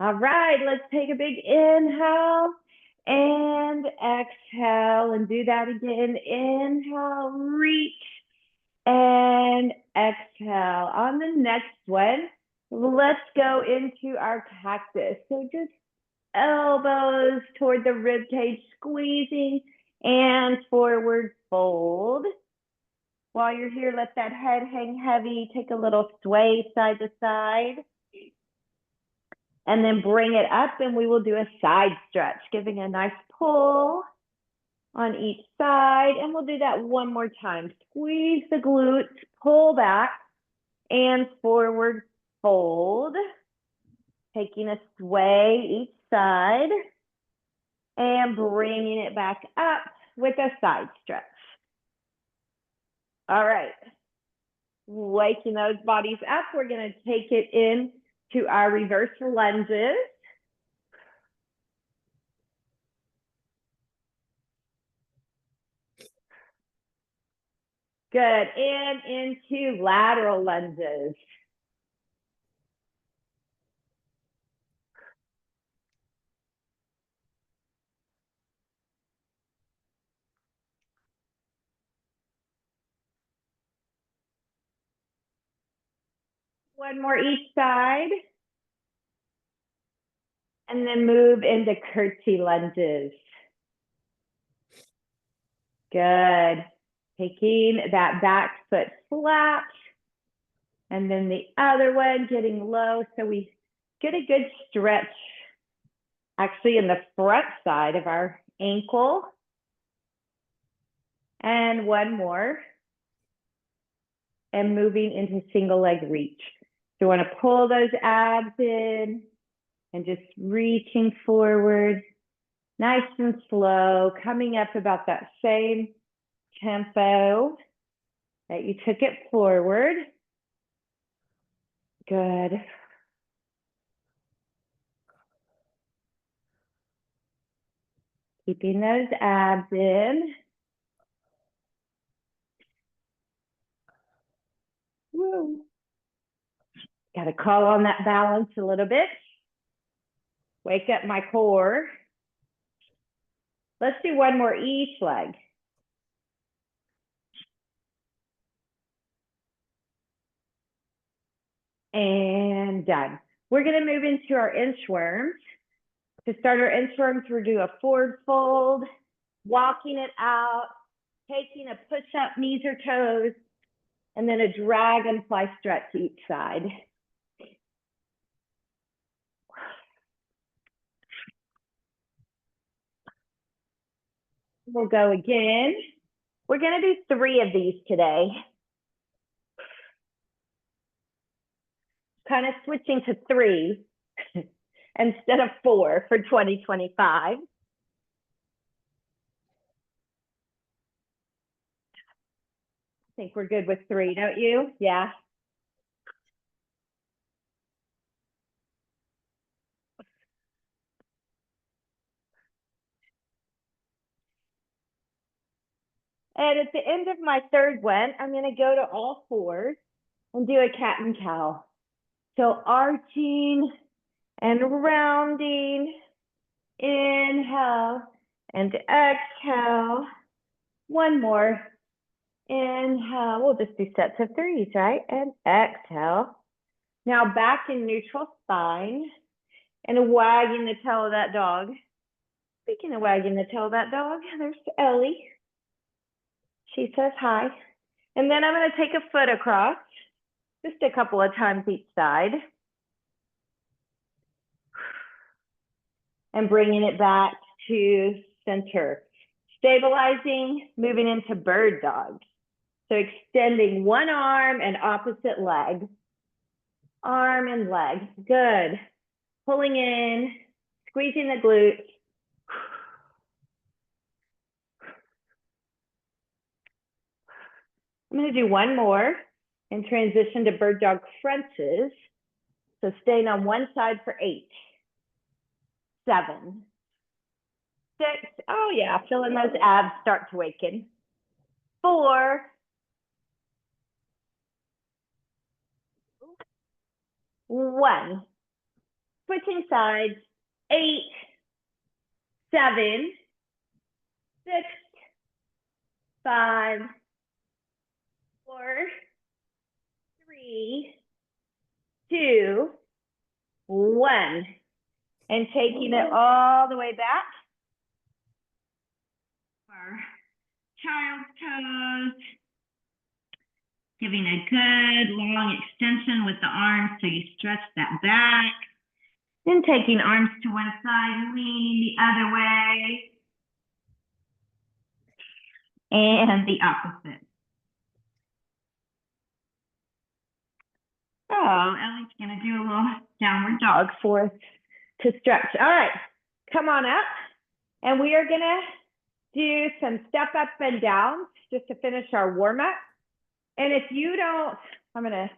All right, let's take a big inhale and exhale and do that again. Inhale, reach and exhale. On the next one, let's go into our cactus. So just elbows toward the rib cage, squeezing and forward fold. While you're here, let that head hang heavy. Take a little sway side to side. And then bring it up and we will do a side stretch, giving a nice pull on each side. And we'll do that one more time. Squeeze the glutes, pull back and forward fold. Taking a sway each side and bringing it back up with a side stretch. All right. Waking those bodies up, we're going to take it in to our reverse lunges. Good, and into lateral lunges. One more each side. And then move into curtsy lunges. Good. Taking that back foot flat. And then the other one getting low. So we get a good stretch actually in the front side of our ankle. And one more. And moving into single leg reach. So you want to pull those abs in and just reaching forward, nice and slow, coming up about that same tempo that you took it forward. Good. Keeping those abs in. Woo. Got to call on that balance a little bit. Wake up my core. Let's do one more each leg. And done. We're going to move into our inchworms. To start our inchworms, we'll do a forward fold, walking it out, taking a push-up, knees or toes, and then a dragonfly stretch each side. We'll go again. We're going to do 3 of these today. Kind of switching to 3 instead of 4 for 2025. I think we're good with 3, don't you? Yeah. And at the end of my third one, I'm going to go to all 4s and do a cat and cow. So arching and rounding, inhale and exhale. One more, inhale, we'll just do sets of 3s, right? And exhale. Now back in neutral spine and wagging the tail of that dog. Speaking of wagging the tail of that dog, there's Ellie. She says hi. And then I'm going to take a foot across, just a couple of times each side. And bringing it back to center. Stabilizing, moving into bird dog. So extending one arm and opposite leg. Arm and leg, good. Pulling in, squeezing the glutes. I'm going to do one more and transition to bird dog crunches. So staying on one side for 8, 7, 6. Oh yeah, feeling those abs start to waken. 4, 1. switching sides. 8, 7, 6, 5, 4, 3, 2, 1. And taking it all the way back. Our child's pose. Giving a good long extension with the arms so you stretch that back. Then taking arms to one side, leaning the other way. And the opposite. So Ellie's gonna do a little downward dog for us to stretch. All right, come on up. And we are gonna do some step up and down just to finish our warm up. And if you don't, I'm gonna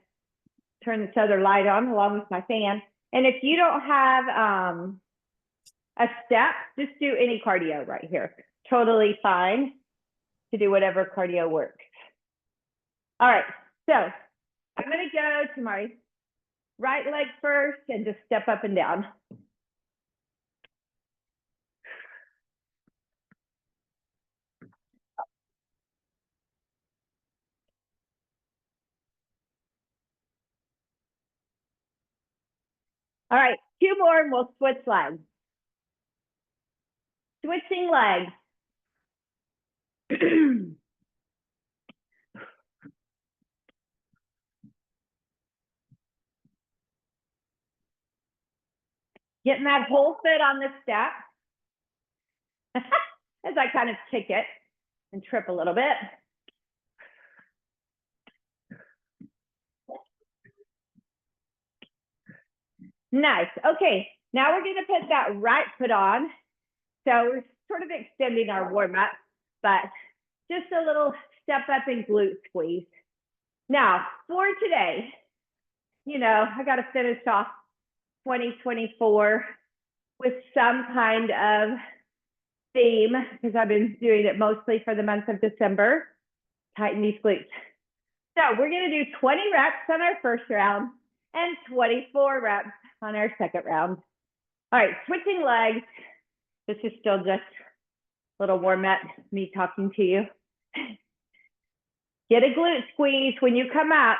turn this other light on along with my fan. And if you don't have a step, just do any cardio right here. Totally fine to do whatever cardio works. All right, so I'm gonna go to my right leg first and just step up and down. All right, 2 more and we'll switch legs. Switching legs. Getting that whole foot on the step. As I kind of kick it and trip a little bit. Nice. Okay, now we're gonna put that right foot on. So we're sort of extending our warm up, but just a little step up and glute squeeze. Now, for today, you know, I got to finish off 2024 with some kind of theme because I've been doing it mostly for the month of December. Tighten these glutes. So we're going to do 20 reps on our first round and 24 reps on our second round. All right, switching legs. This is still just a little warm up, me talking to you. Get a glute squeeze when you come up.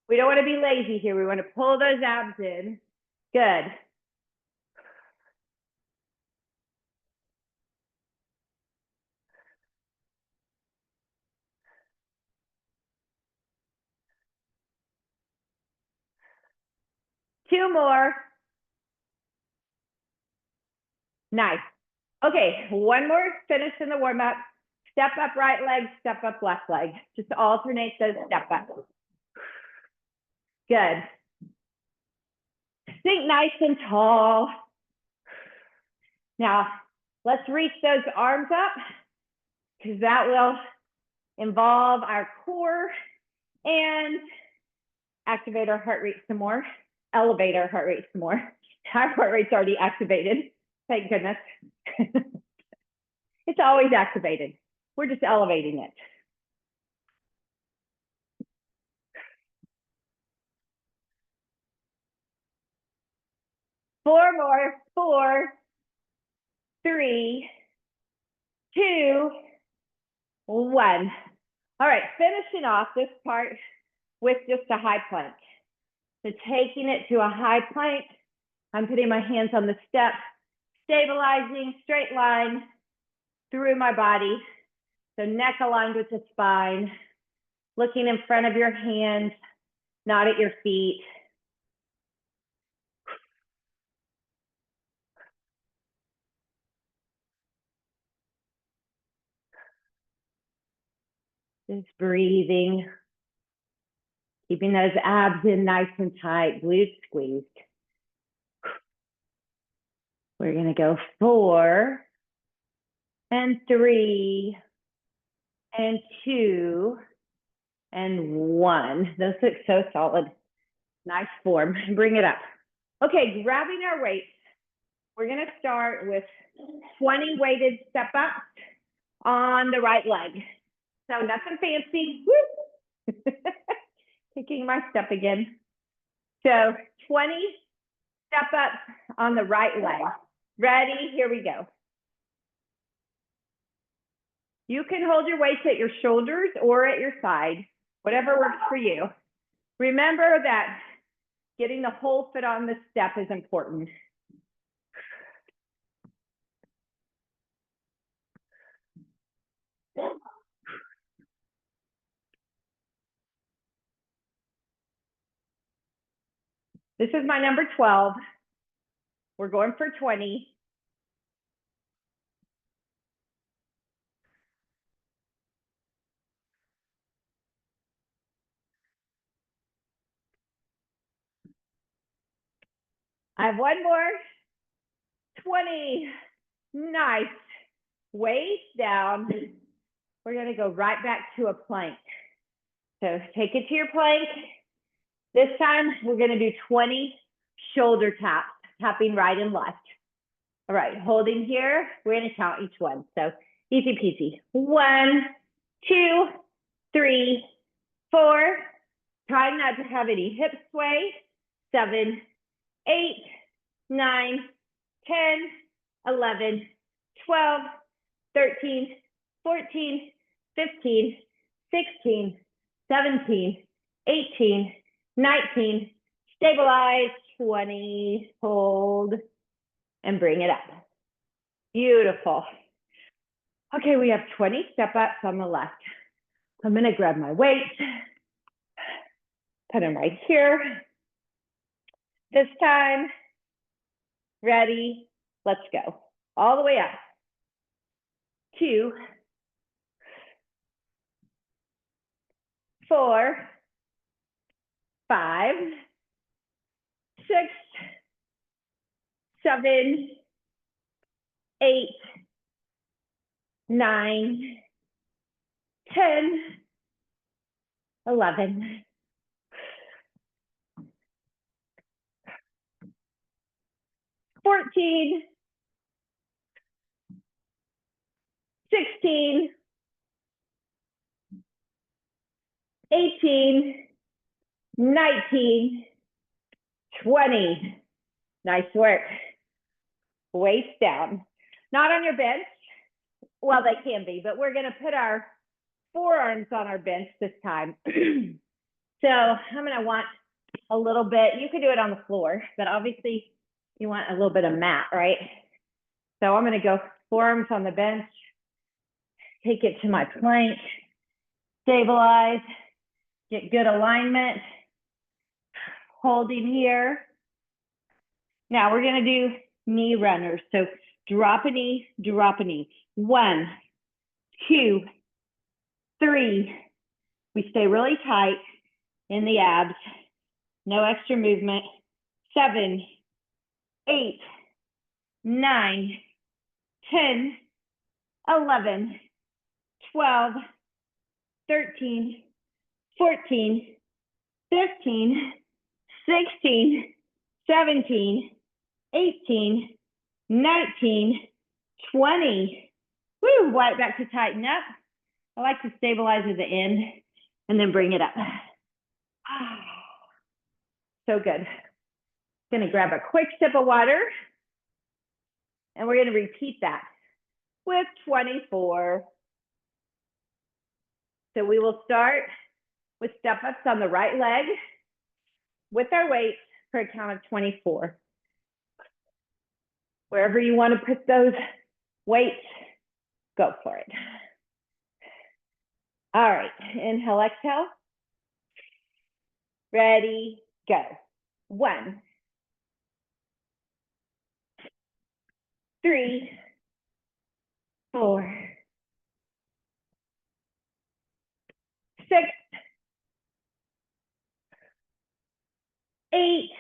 We don't want to be lazy here. We want to pull those abs in. Good. Two more. Nice. Okay, one more, finish in the warm up. Step up right leg, step up left leg. Just alternate those step ups. Good. Sink nice and tall. Now, let's reach those arms up because that will involve our core and activate our heart rate some more, elevate our heart rate some more. Our heart rate's already activated, thank goodness. It's always activated. We're just elevating it. Four more, 4, 3, 2, 1. All right, finishing off this part with just a high plank. So taking it to a high plank, I'm putting my hands on the step, stabilizing, straight line through my body. So neck aligned with the spine, looking in front of your hands, not at your feet. Just breathing, keeping those abs in nice and tight, glutes squeezed. We're gonna go 4 and 3 and 2 and 1. Those look so solid. Nice form. Bring it up. Okay, grabbing our weights. We're gonna start with 20 weighted step ups on the right leg. So nothing fancy. Woo! Taking my step again. So 20 Step up on the right leg. Ready? Here we go. You can hold your weights at your shoulders or at your side, whatever works for you. Remember that getting the whole foot on the step is important. This is my number 12. We're going for 20. I have one more. 20. Nice. Weight down. We're going to go right back to a plank. So take it to your plank. This time we're going to do 20 shoulder taps, tapping right and left. All right, holding here. We're going to count each one. So easy peasy. 1, 2, 3, 4. Try not to have any hip sway. 7, 8, 9, 10, 11, 12, 13, 14, 15, 16, 17, 18, 19, stabilize, 20, hold, and bring it up. Beautiful. Okay, we have 20 step ups on the left. I'm gonna grab my weights, put them right here. This time, ready, let's go. All the way up. 2, 4, 5, 6, 7, 8, 9, 10, 11, 14, 16, 18, 19, 20. Nice work. Waist down. Not on your bench. Well, they can be, but we're going to put our forearms on our bench this time. So I'm going to want a little bit. You can do it on the floor, but obviously you want a little bit of mat, right? So I'm going to go forearms on the bench. Take it to my plank. Stabilize. Get good alignment. Holding here. Now we're going to do knee runners. So drop a knee, drop a knee. 1, 2, 3. We stay really tight in the abs. No extra movement. 7, 8, 9, 10, 11, 12, 13, 14, 15, 16, 17, 18, 19, 20. Woo, back to tighten up. I like to stabilize at the end and then bring it up. So good. Gonna grab a quick sip of water and we're gonna repeat that with 24. So we will start with step ups on the right leg with our weights for a count of 24. Wherever you want to put those weights, go for it. All right, inhale, exhale. Ready, go. 1, 3, 4, 6, 8,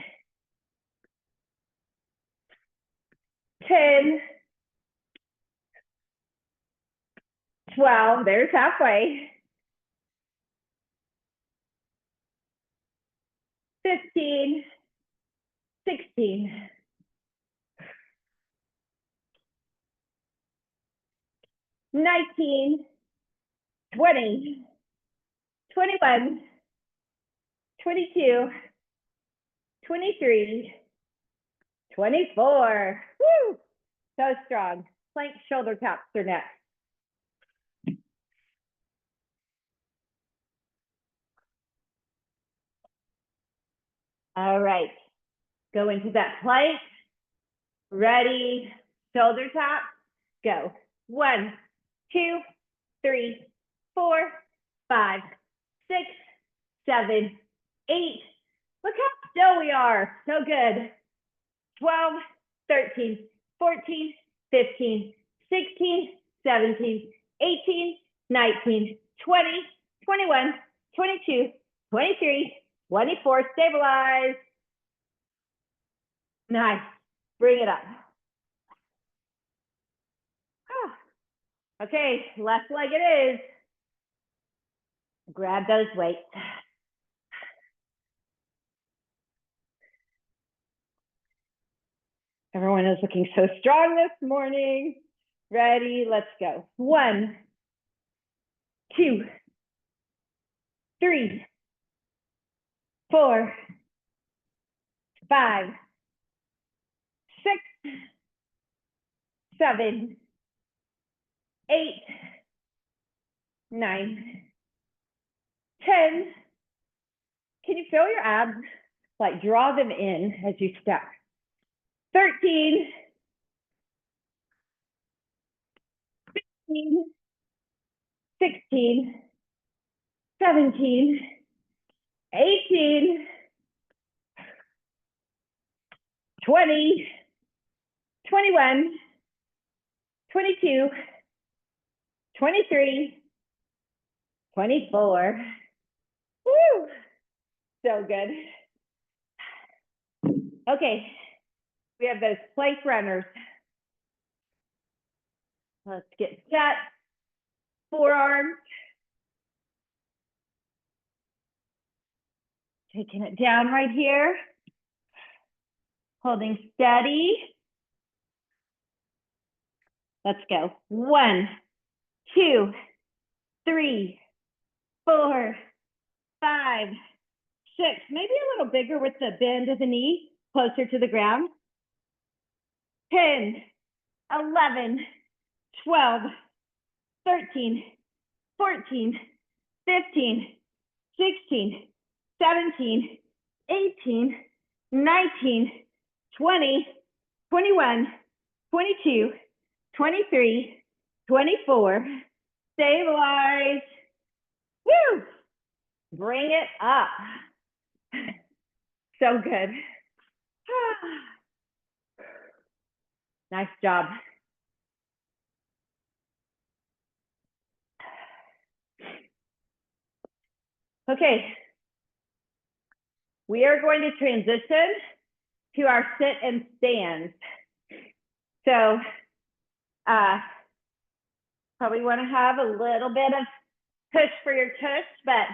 10, 12, there's halfway. 15, 16, 19, 20, 21, 22, 23, 24. Woo! So strong. Plank shoulder taps are next. All right. Go into that plank. Ready. Shoulder tap. Go. 1, 2, 3, 4, 5, 6, 7, 8. Look how still we are. So good. 12, 13, 14, 15, 16, 17, 18, 19, 20, 21, 22, 23, 24. Stabilize. Nice. Bring it up. Okay, left leg it is. Grab those weights. Everyone is looking so strong this morning. Ready, let's go. 1, 2, 3, 4, 5, 6, 7, 8, 9, 10. Can you feel your abs? Like draw them in as you step. 13, 15, 16, 17, 18, 20, 21, 22, 23, 24. Woo! So good. Okay, we have those plank runners. Let's get set. Forearms. Taking it down right here. Holding steady. Let's go. 1, 2, 3, 4, 5, 6. Maybe a little bigger with the bend of the knee, closer to the ground. 10, 11, 12, 13, 14, 15, 16, 17, 18, 19, 20, 21, 22, 23, 24. Stabilize. Woo! Bring it up. So good. Nice job. Okay. We are going to transition to our sit and stand. So probably want to have a little bit of push for your tush, but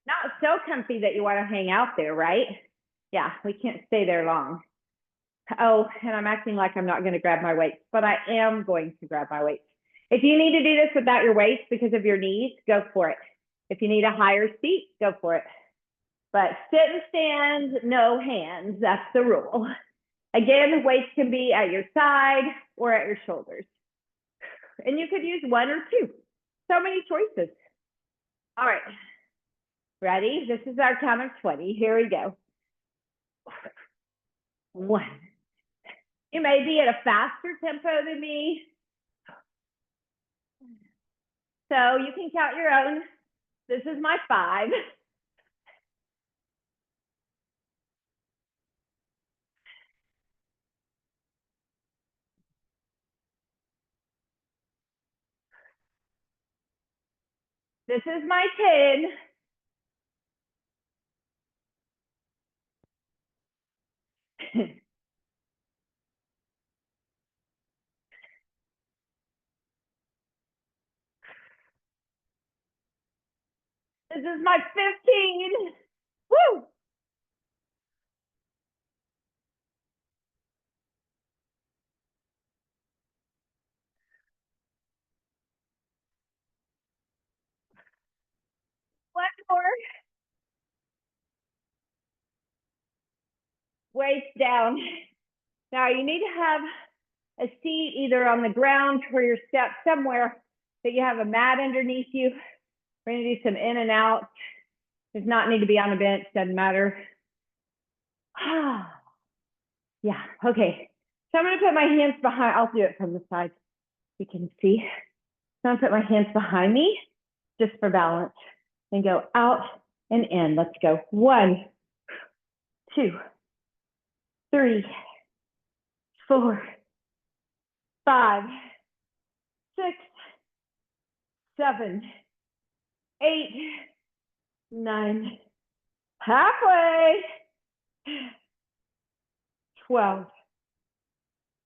not so comfy that you want to hang out there, right? Yeah, we can't stay there long. Oh, and I'm acting like I'm not going to grab my weights, but I am going to grab my weights. If you need to do this without your weights because of your knees, go for it. If you need a higher seat, go for it. But sit and stand, no hands. That's the rule. Again, weights can be at your side or at your shoulders. And you could use 1 or 2. So many choices. All right. Ready? This is our count of 20. Here we go. 1. You may be at a faster tempo than me. So you can count your own. This is my 5. This is my 10. This is my 15. Woo! One more. Weights down. Now you need to have a seat either on the ground or your step somewhere that you have a mat underneath you. We're gonna do some in and out. Does not need to be on a bench, doesn't matter. Yeah, okay. So I'm gonna put my hands behind, I'll do it from the side. You can see. So I'm gonna put my hands behind me just for balance and go out and in. Let's go. 1, 2, 3, 4, 5, 6, 7, 8, 9, halfway, 12,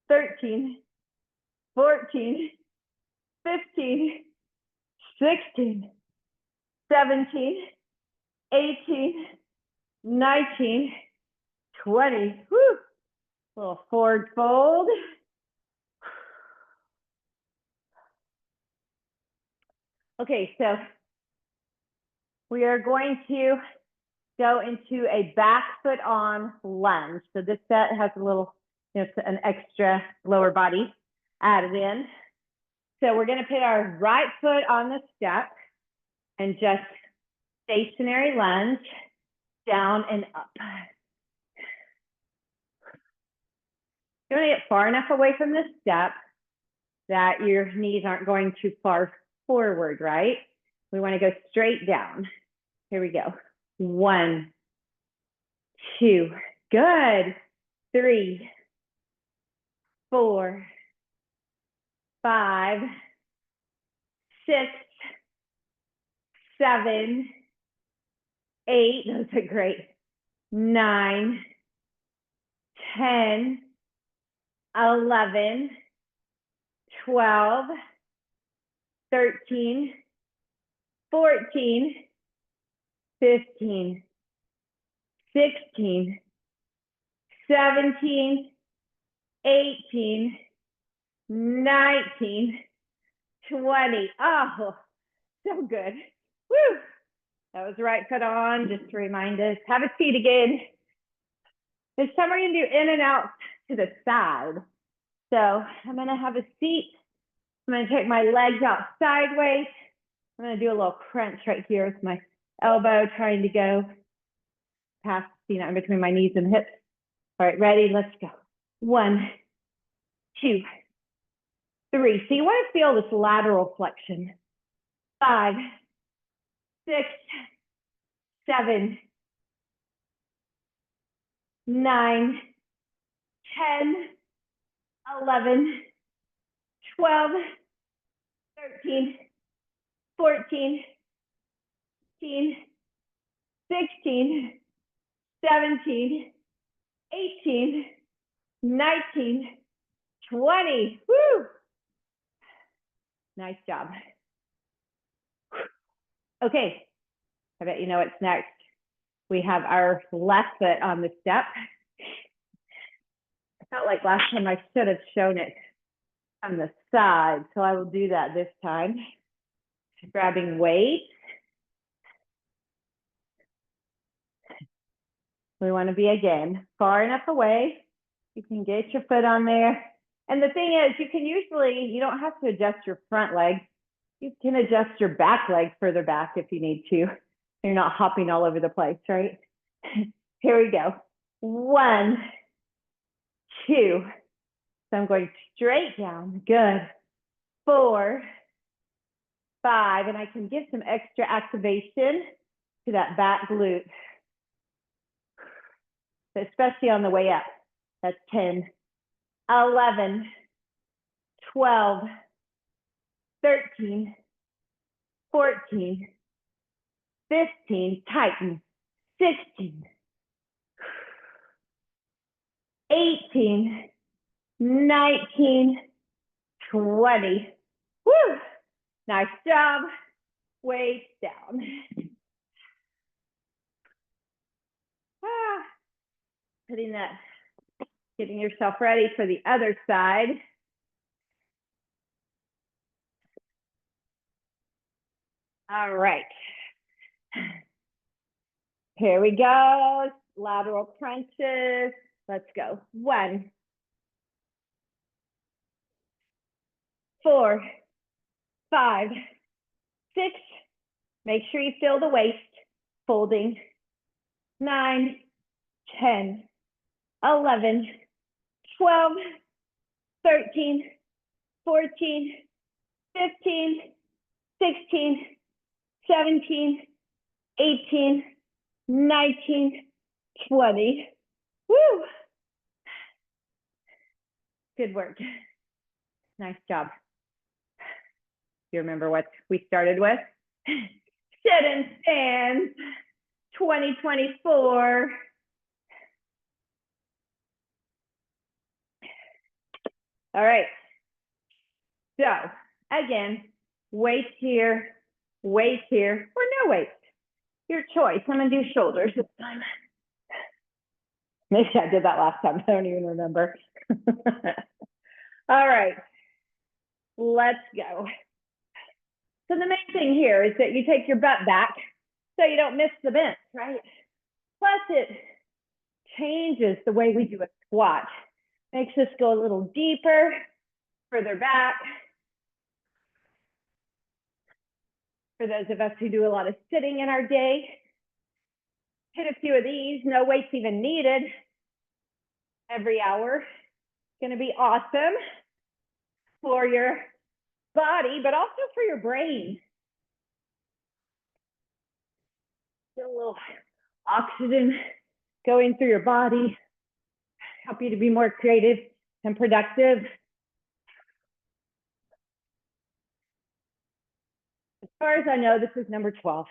13, 14, 15, 16, 17, 18, 19, 20. Woo. Little forward fold. Okay, so we are going to go into a back foot on lunge. So this set has a little, an extra lower body added in. So we're going to put our right foot on the step and just stationary lunge down and up. You want to get far enough away from the step that your knees aren't going too far forward, right? We want to go straight down. Here we go. 1, 2, good. 3, 4, 5, 6, 7, 8, those are great. 9, 10, 11, 12, 13, 14, 15, 16, 17, 18, 19, 20. Oh, so good. Woo! That was the right foot on, just to remind us. Have a seat again. This time we're going to do in and out to the side. So I'm going to have a seat. I'm going to take my legs out sideways. I'm going to do a little crunch right here with my elbow, trying to go past, in between my knees and hips. All right, ready? Let's go. 1, 2, 3. So you want to feel this lateral flexion. 5, 6, 7, 9, 10, 11, 12, 13, 14, 15, 16, 17, 18, 19, 20. Woo! Nice job. Okay, I bet you know what's next. We have our left foot on the step. I felt like last time I should have shown it on the side, so I will do that this time. Grabbing weight. We want to be, again, far enough away. You can get your foot on there. And the thing is, you can usually, you don't have to adjust your front leg. You can adjust your back leg further back if you need to. You're not hopping all over the place, right? Here we go. 1, 2. So I'm going straight down. Good. 4, 5. And I can give some extra activation to that back glute, especially on the way up. That's 10, 11, 12, 13, 14, 15, tighten, 16, 18, 19, 20. Woo! Nice job. Weight down. Putting that, getting yourself ready for the other side. All right. Here we go. Lateral crunches. Let's go. 1, 4, 5, 6. Make sure you feel the waist folding. 9, 10, 11, 12, 13, 14, 15, 16, 17, 18, 19, 20. Woo! Good work. Nice job. You remember what we started with? Sit and stand 2024. All right. So again, weight here, or no weight. Your choice. I'm gonna do shoulders this time. Maybe I did that last time. I don't even remember. All right. Let's go. So the main thing here is that you take your butt back so you don't miss the bench, right? Plus it changes the way we do a squat. Makes us go a little deeper, further back. For those of us who do a lot of sitting in our day, hit a few of these, no weights even needed every hour. Gonna be awesome for your body, but also for your brain. Get a little oxygen going through your body, help you to be more creative and productive. As far as I know, this is number 12.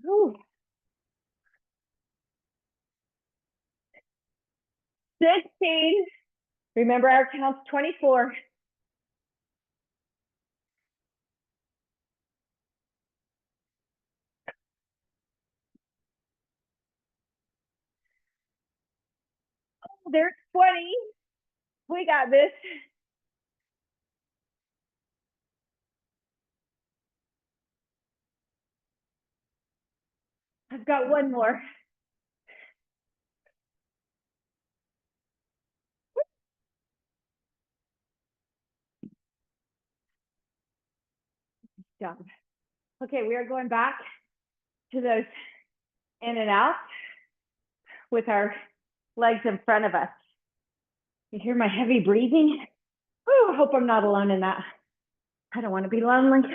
Ooh. 16. Remember our count's 24. Oh, there's 20. We got this. I've got one more. Done. Okay, we are going back to those in and out with our legs in front of us. You hear my heavy breathing? Oh, I hope I'm not alone in that. I don't want to be lonely.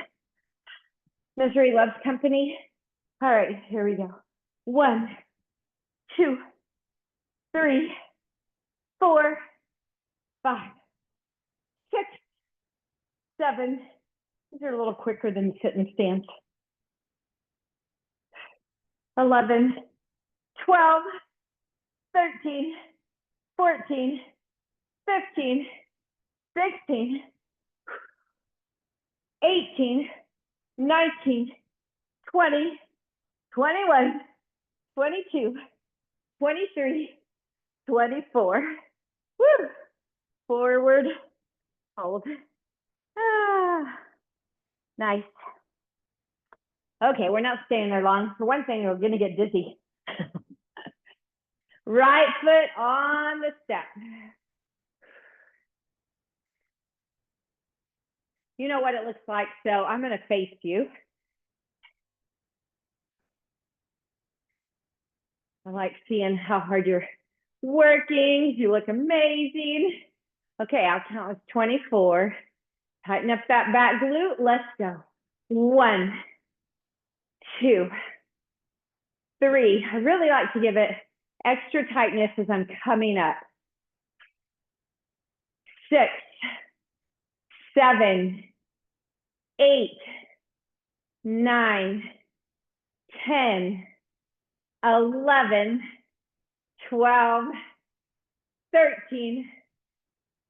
Misery loves company. All right, here we go. 1, 2, 3, 4, 5, 6, 7. These are a little quicker than sit and stand. 11, 12, 13, 14, 15, 16, 18, 19, 20, 21, 22, 23, 24. Woo! Forward, hold. Ah, nice. Okay, we're not staying there long. For one thing, we're gonna get dizzy. Right foot on the step. You know what it looks like, so I'm gonna face you. I like seeing how hard you're working. You look amazing. Okay, I'll count as 24. Tighten up that back glute. Let's go. 1, 2, 3. I really like to give it extra tightness as I'm coming up. 6, 7, 8, 9, 10, 11, 12, 13,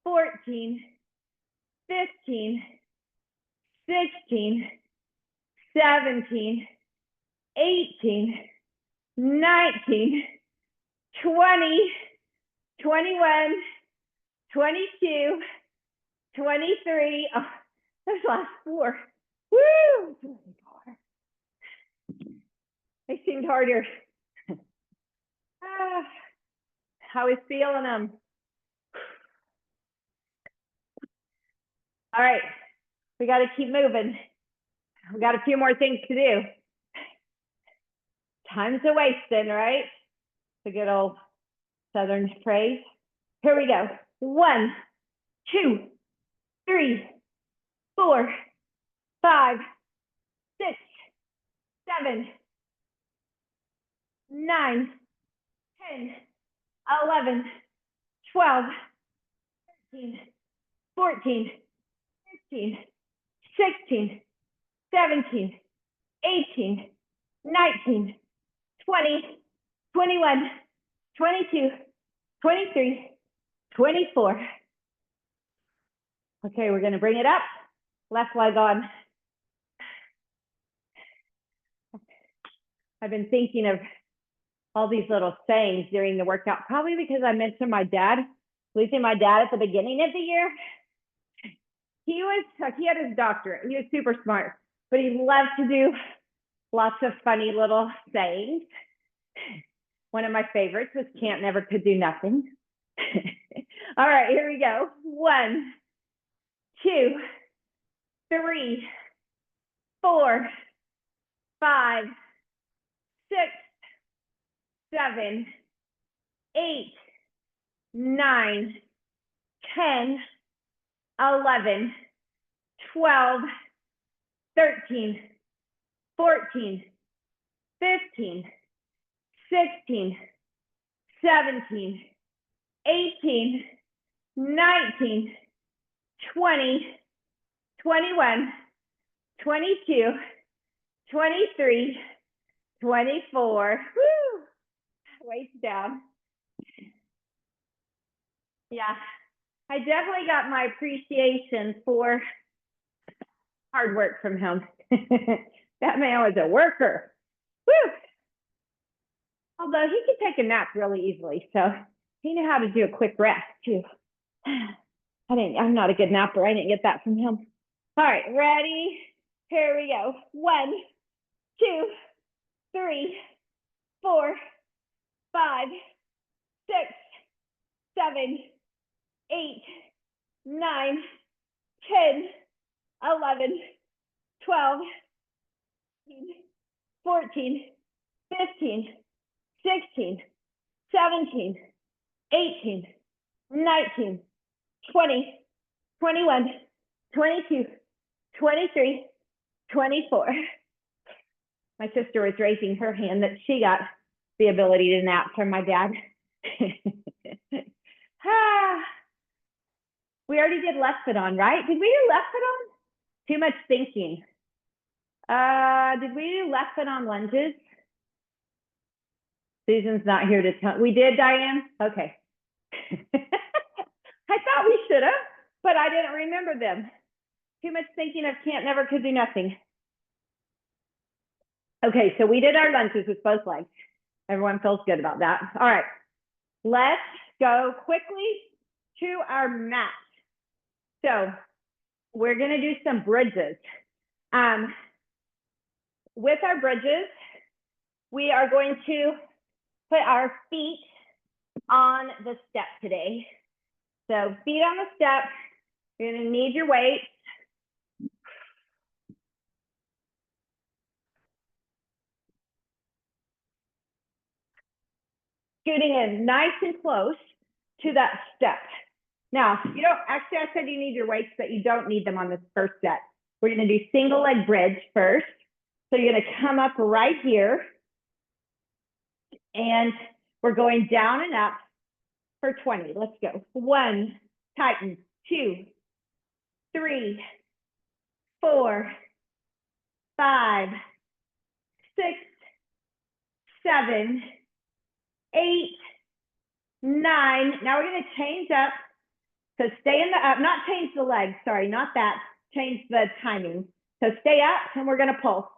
14, 15, 16, 17, 18, 19, 20, 21, 22, 23. Oh, those last 4. Woo! 24. They seem breathe harder. How is feeling them? All right, we got to keep moving. We got a few more things to do. Time's a wasting, right? The good old Southern phrase. Here we go. 1, 2, 3, 4, 5, 6, 7, 9, 10, 11, 12, 13, 14, 15, 16, 17, 18, 19, 20, 21, 22, 23, 24. Okay, we're gonna bring it up. Left leg on. I've been thinking of all these little sayings during the workout, probably because I mentioned my dad, losing my dad at the beginning of the year. He had his doctorate. He was super smart, but he loved to do lots of funny little sayings. One of my favorites was can't, never, could, do nothing. All right, here we go. 1, 2, 3, 4, 5, 6, 7, 8, 9, 10, 11, 12, 13, 14, 15, 16, 17, 18, 19, 20, 21, 22, 23, 24. Woo! Weights down. Yeah, I definitely got my appreciation for hard work from him. That man was a worker. Woo! Although he could take a nap really easily, so he knew how to do a quick rest too. I'm not a good napper. I didn't get that from him. All right, ready? Here we go. 1, 2, 3, 4, 5, 6, 7, 8, 9, 10, 11, 12, 14, 15, 16, 17, 18, 19, 20, 21, 22, 23, 24. My sister was raising her hand that she got the ability to nap from my dad. We already did left foot on, right? Did we do left foot on? Too much thinking. Did we do left foot on lunges? Susan's not here to tell. We did, Diane? Okay. I thought we should have, but I didn't remember them. Too much thinking of can't, never, could, do nothing. Okay, so we did our lunges with both legs. Everyone feels good about that. All right, let's go quickly to our mat. So we're gonna do some bridges. With our bridges, we are going to put our feet on the step today. So feet on the step, you're gonna need your weight. Scooting in nice and close to that step. Now, you don't, actually I said you need your weights, but you don't need them on this first set. We're gonna do single leg bridge first. So you're gonna come up right here and we're going down and up for 20. Let's go. 1, tighten, 2, 3, 4, 5, 6, 7, 8, 9. Now we're gonna change up. So stay in the up, not change the legs, sorry, not that, change the timing. So stay up and we're gonna pull.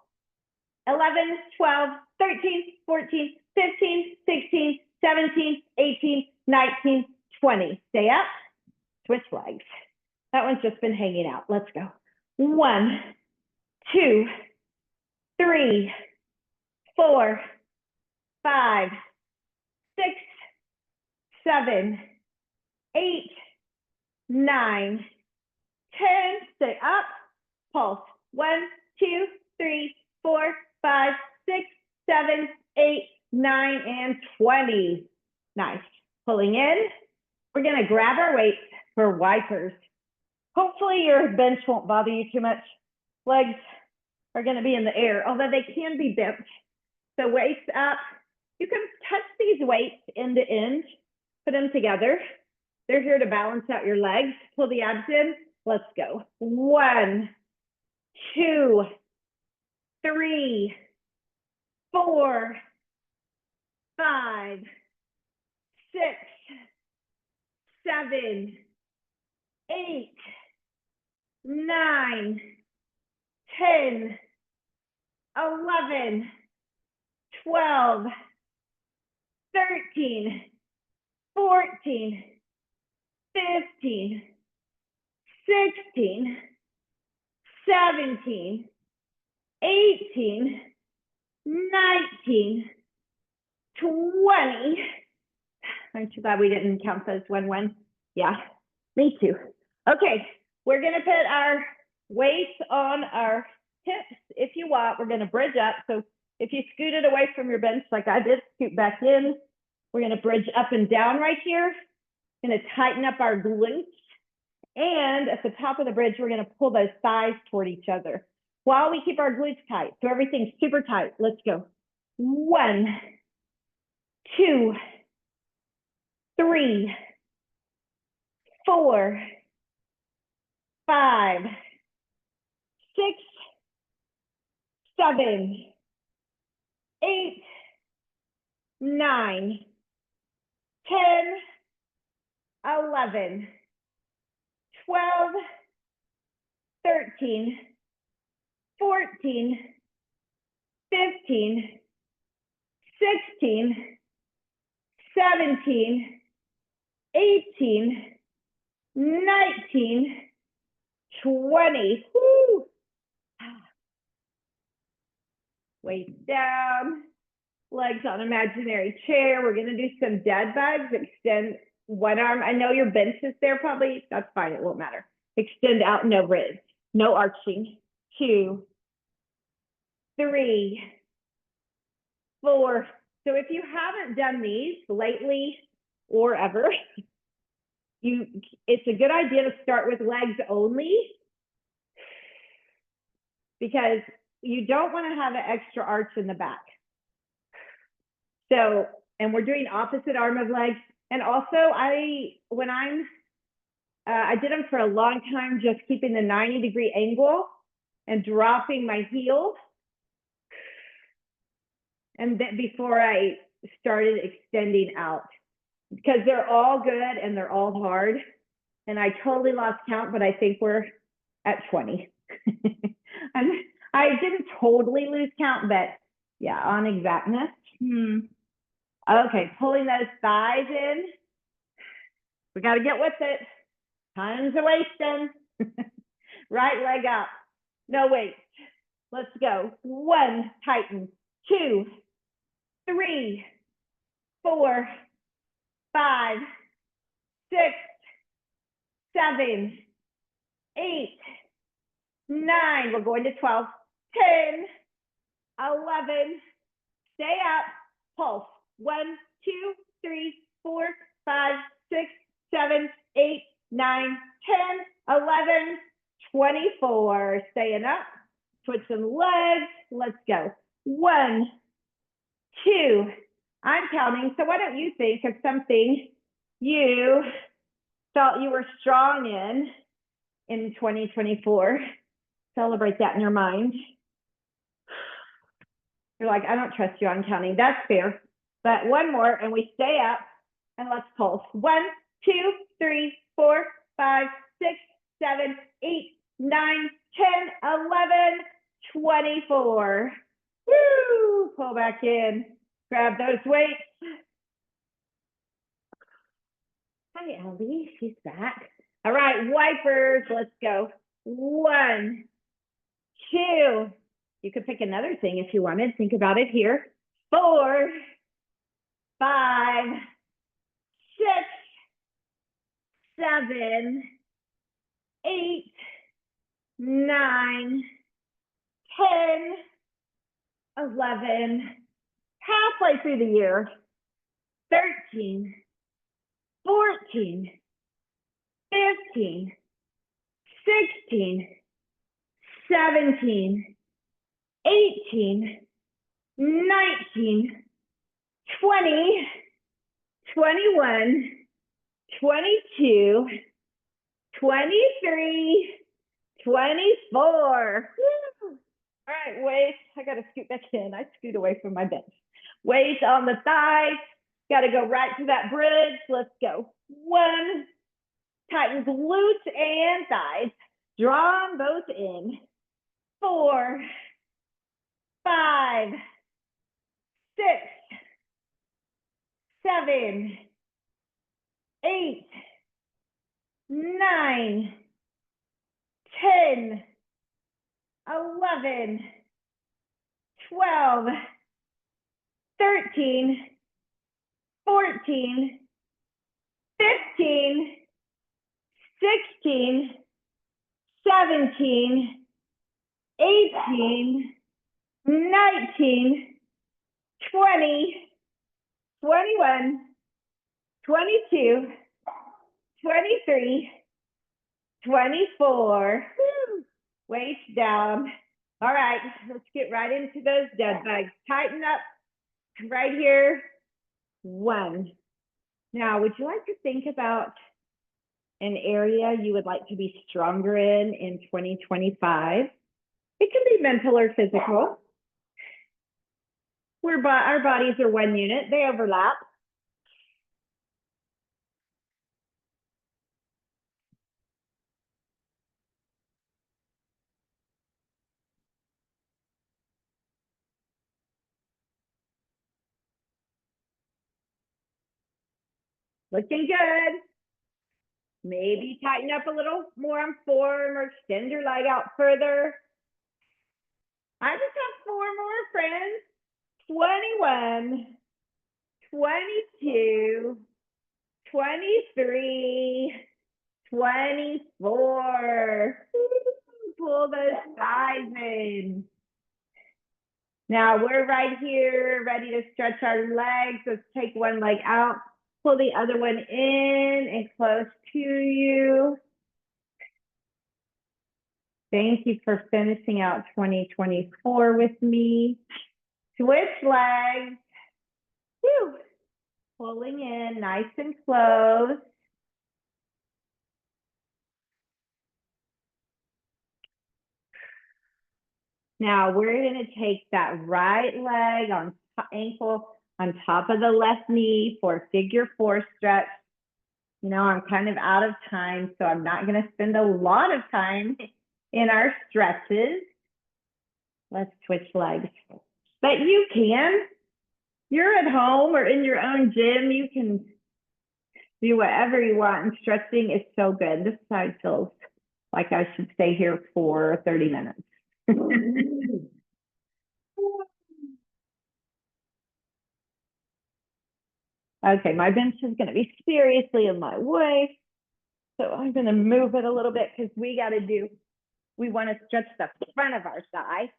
11, 12, 13, 14, 15, 16, 17, 18, 19, 20. Stay up, switch legs. That one's just been hanging out. Let's go. 1, 2, 3, 4, 5, 6, 7, 8, 9, 10. Stay up. Pulse. 1, 2, 3, 4, 5, 6, 7, 8, 9, and 20. Nice. Pulling in. We're going to grab our weights for wipers. Hopefully your bench won't bother you too much. Legs are going to be in the air, although they can be bent. So weights up. You can touch these weights end to end, put them together. They're here to balance out your legs. Pull the abs in. Let's go. 1, 2, 3, 4, 5, 6, 7, 8, 9, 10, 11, 12, 13, 14, 15, 16, 17, 18, 19, 20. Aren't you glad we didn't count those 1-1? Yeah, me too. Okay, we're gonna put our weights on our hips. If you want, we're gonna bridge up. So if you scoot it away from your bench like I did, scoot back in. We're gonna bridge up and down right here. Gonna tighten up our glutes. And at the top of the bridge, we're gonna pull those thighs toward each other while we keep our glutes tight. So everything's super tight. Let's go. 1, 2, 3, 4, 5, 6, 7, 8, 9, 10, 11, 12, 13, 14, 15, 16, 17, 18, 19, 20. Woo. Weight down, legs on imaginary chair. We're gonna do some dead bugs. Extend one arm. I know your bench is there probably. That's fine, it won't matter. Extend out, no ribs, no arching. 2, 3, 4. So if you haven't done these lately or ever, it's a good idea to start with legs only, because you don't want to have an extra arch in the back. So, and we're doing opposite arm of legs. And also I did them for a long time, just keeping the 90-degree angle and dropping my heel. And then before I started extending out, because they're all good and they're all hard. And I totally lost count, but I think we're at 20. And I didn't totally lose count, but yeah, on exactness. Okay, pulling those thighs in. We got to get with it. Time's a wasting. Right leg up. No weight. Let's go. 1, tighten. 2, 3, 4, 5, 6, 7, 8, 9. We're going to 12, 10, 11. Stay up. Pulse. 1, 2, 3, 4, 5, 6, 7, 8, 9, 10, 11, 24. Staying up. Switching legs. Let's go. 1, 2. I'm counting. So why don't you think of something you felt you were strong in 2024? Celebrate that in your mind. You're like, I don't trust you on counting. That's fair. But one more, and we stay up, and let's pulse. 1, 2, 3, 4, 5, 6, 7, 8, 9, 10, 11, 24. Woo! Pull back in. Grab those weights. Hi, Ellie. She's back. All right, wipers. Let's go. 1, 2. You could pick another thing if you wanted. Think about it here. 4, 5, 6, 7, 8, 9, 10, 11, halfway through the year, 13, 14, 15, 16, 17, 18, 19, 20, 21, 22, 23, 24. Woo. All right, weights. I got to scoot back in. I scoot away from my bench. Weights on the thighs. Got to go right to that bridge. Let's go. 1. Tighten glutes and thighs. Draw them both in. 4, 5, 6, 7, 8, 9, 10, 11, 12, 13, 14, 15, 16, 17, 18, 19, 20, 21, 22, 23, 24. Woo. Weights down. All right, let's get right into those dead bugs. Tighten up right here. 1. Now, would you like to think about an area you would like to be stronger in 2025? It can be mental or physical. Our bodies are one unit. They overlap. Looking good. Maybe tighten up a little more on form or extend your leg out further. I just have 4 more friends. 21, 22, 23, 24. Pull those thighs in. Now we're right here, ready to stretch our legs. Let's take one leg out, pull the other one in and close to you. Thank you for finishing out 2024 with me. Switch legs. Whew. Pulling in nice and close. Now we're going to take that right leg on ankle on top of the left knee for figure 4 stretch. You know, I'm kind of out of time, so I'm not going to spend a lot of time in our stretches. Let's switch legs. But you can. You're at home or in your own gym. You can do whatever you want, and stretching is so good. This side feels like I should stay here for 30 minutes. Okay, my bench is going to be seriously in my way. So I'm going to move it a little bit because we want to stretch the front of our thigh,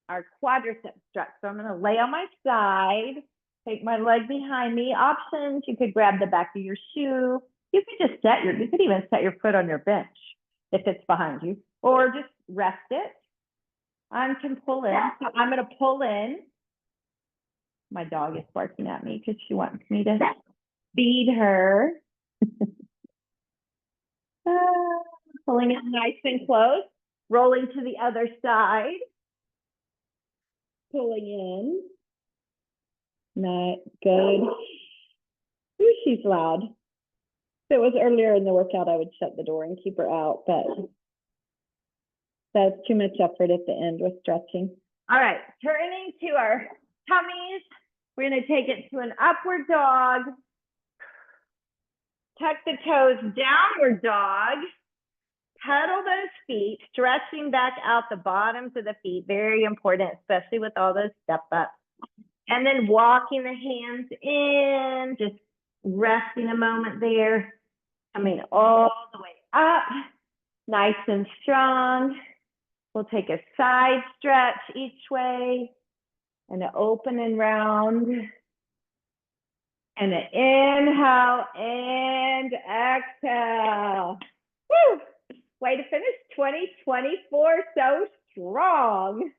our quadricep stretch. So I'm going to lay on my side, take my leg behind me. Options, you could grab the back of your shoe. You could even set your foot on your bench if it's behind you, or just rest it. I can pull in. So I'm going to pull in. My dog is barking at me because she wants me to feed her. Pulling it nice and close. Rolling to the other side. Pulling in. Not good. Ooh, she's loud. If it was earlier in the workout, I would shut the door and keep her out, but that's too much effort at the end with stretching. All right, turning to our tummies. We're going to take it to an upward dog. Tuck the toes, downward dog. Pedal those feet, stretching back out the bottoms of the feet. Very important, especially with all those step ups. And then walking the hands in, just resting a moment there, coming all the way up, nice and strong. We'll take a side stretch each way and an open and round. And an inhale and exhale. Woo! Way to finish 2024 so strong.